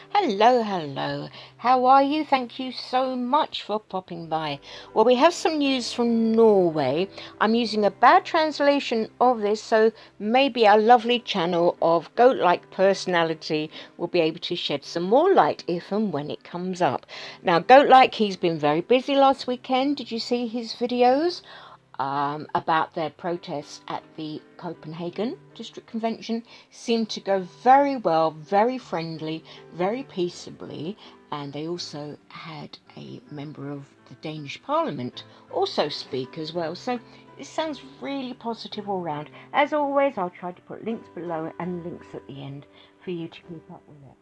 Hello, hello. How are you? Thank you so much for popping by. Well, we have some news from Norway. I'm using a bad translation of this, so maybe our lovely channel of goat-like personality will be able to shed some more light if and when it comes up. Now, goat-like, he's been very busy last weekend. Did you see his videos? About their protests at the Copenhagen District Convention seemed to go very well, very friendly, very peaceably, and they also had a member of the Danish Parliament also speak as well. So it sounds really positive all round. As always, I'll try to put links below and links at the end for you to keep up with it.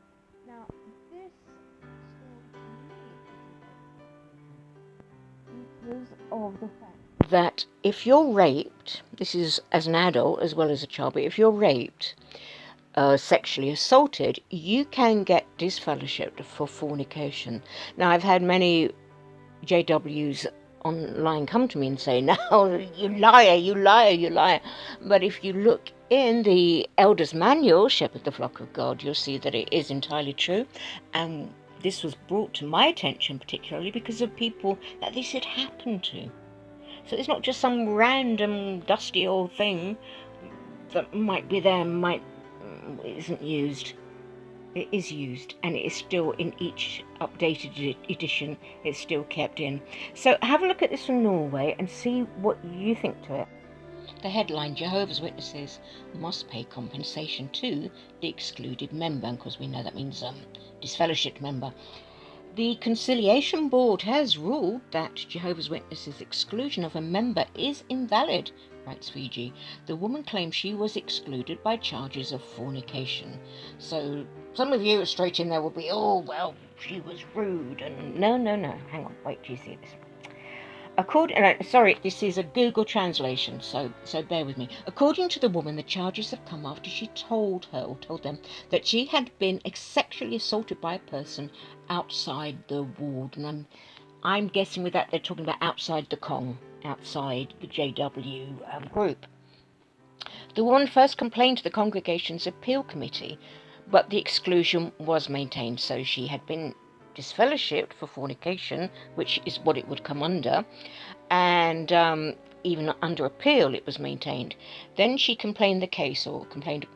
Now, this because of the fact that if you're raped, this is as an adult as well as a child, but if you're raped, sexually assaulted, you can get disfellowshipped for fornication. Now, I've had many JWs online come to me and say, "Now, you liar, you liar, you liar." But if you look in the Elder's Manual, Shepherd the Flock of God, you'll see that it is entirely true. And this was brought to my attention particularly because of people that this had happened to. So it's not just some random dusty old thing that might be there, might isn't used. It is used, and it is still in each updated edition. It's still kept in. So have a look at this from Norway and see what you think to it. The headline: Jehovah's Witnesses must pay compensation to the excluded member, because we know that means disfellowshipped member. The Conciliation Board has ruled that Jehovah's Witnesses' exclusion of a member is invalid, writes Fiji. The woman claims she was excluded by charges of fornication. So some of you straight in there will be, "Oh, well, she was rude," and no, hang on, wait till you see this. Sorry, this is a Google translation, so bear with me. According to the woman, the charges have come after she told them that she had been sexually assaulted by a person outside the ward, and I'm guessing with that they're talking about outside the Kong, outside the JW group. The woman first complained to the congregation's appeal committee, but the exclusion was maintained, so she had been disfellowshipped for fornication, which is what it would come under, and even under appeal it was maintained. Then she complained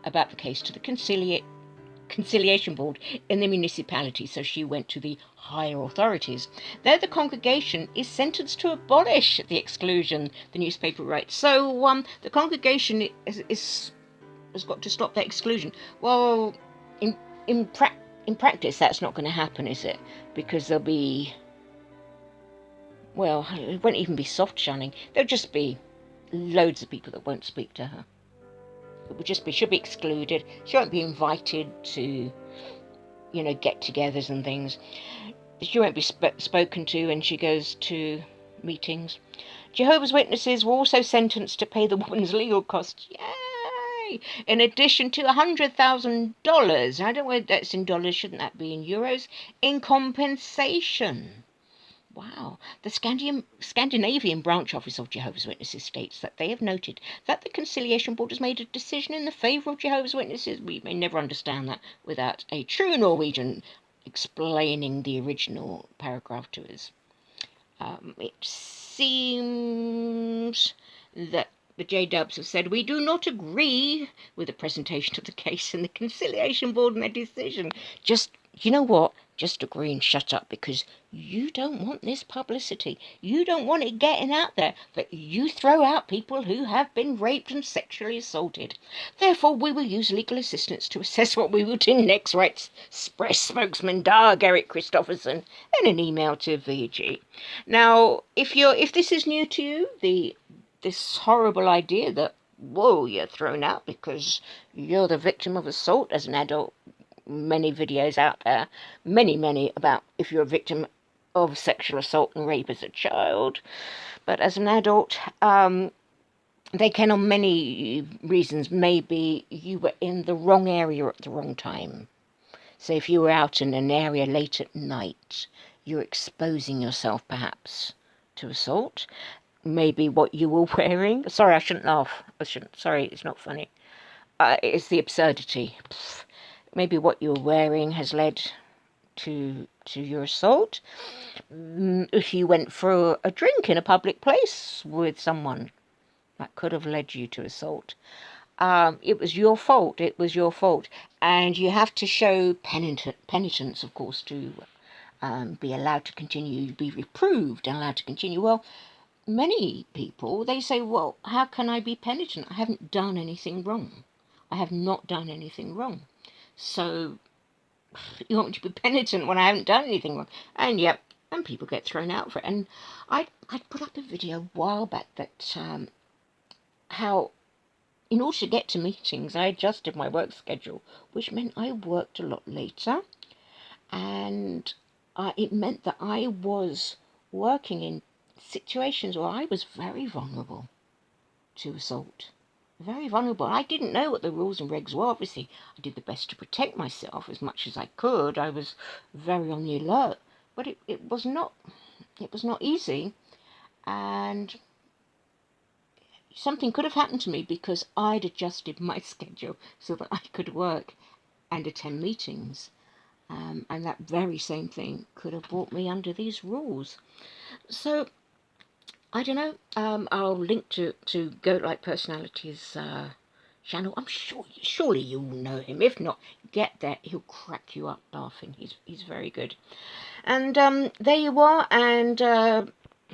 about the case to the Conciliation Board in the municipality, so she went to the higher authorities. There the congregation is sentenced to abolish the exclusion, the newspaper writes. So the congregation has got to stop that exclusion. Well, in practice that's not going to happen, is it? Because there'll be, well, it won't even be soft shunning. There'll just be loads of people that won't speak to her. It would just be, she'll be excluded. She won't be invited to, get-togethers and things. She won't be spoken to when she goes to meetings. Jehovah's Witnesses were also sentenced to pay the woman's legal costs. Yay! In addition to $100,000. I don't know whether that's in dollars. Shouldn't that be in euros? In compensation. Wow. The Scandinavian branch office of Jehovah's Witnesses states that they have noted that the Conciliation Board has made a decision in the favour of Jehovah's Witnesses. We may never understand that without a true Norwegian explaining the original paragraph to us. It seems that the J-Dubs have said, "We do not agree with the presentation of the case in the Conciliation Board and their decision." Just, you know what? Just agree and shut up, because you don't want this publicity. You don't want it getting out there that you throw out people who have been raped and sexually assaulted. Therefore, we will use legal assistance to assess what we will do next, writes Express spokesman Dag Erik Kristoffersen in an email to VG. Now, if this is new to you, this horrible idea that, whoa, you're thrown out because you're the victim of assault as an adult. Many videos out there, many about if you're a victim of sexual assault and rape as a child, but as an adult, they can, on many reasons. Maybe you were in the wrong area at the wrong time. So if you were out in an area late at night, you're exposing yourself perhaps to assault. Maybe what you were wearing. Sorry, I shouldn't laugh. Sorry, it's not funny. It's the absurdity. Maybe what you were wearing has led to your assault. If you went for a drink in a public place with someone, that could have led you to assault. It was your fault. It was your fault. And you have to show penitence, of course, to be allowed to continue, be reproved and allowed to continue. Well, many people, they say, well, how can I be penitent? I haven't done anything wrong. I have not done anything wrong. So you want me to be penitent when I haven't done anything wrong? And yep, and people get thrown out for it. And I put up a video a while back that how in order to get to meetings, I adjusted my work schedule, which meant I worked a lot later, and it meant that I was working in situations where I was very vulnerable to assault. Very vulnerable. I didn't know what the rules and regs were. Obviously, I did the best to protect myself as much as I could. I was very on the alert, but it was not easy, and something could have happened to me because I'd adjusted my schedule so that I could work and attend meetings. And that very same thing could have brought me under these rules. So, I don't know. I'll link to Goat Like Personality's channel. I'm sure, surely you'll know him. If not, get there. He'll crack you up laughing. He's very good. And there you are. And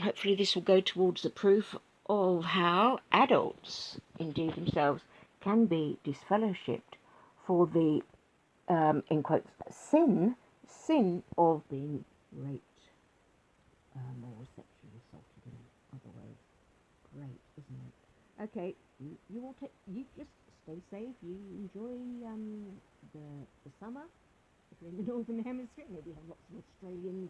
hopefully this will go towards the proof of how adults, indeed themselves, can be disfellowshipped for the, in quotes, sin of being raped or sexually assaulted in other ways. Great, isn't it? Okay, you all you just stay safe. You enjoy the summer. If you're in the Northern Hemisphere, maybe you have lots of Australians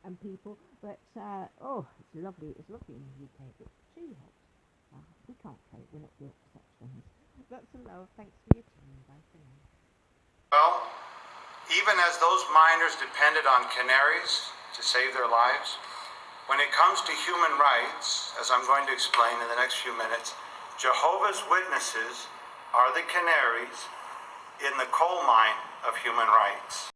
and people. But it's lovely. It's lovely in the UK. It's too hot. We can't cope. We're not built for such things. Lots of love. Thanks for your time. Bye for now. Well, even as those miners depended on canaries to save their lives, when it comes to human rights, as I'm going to explain in the next few minutes, Jehovah's Witnesses are the canaries in the coal mine of human rights.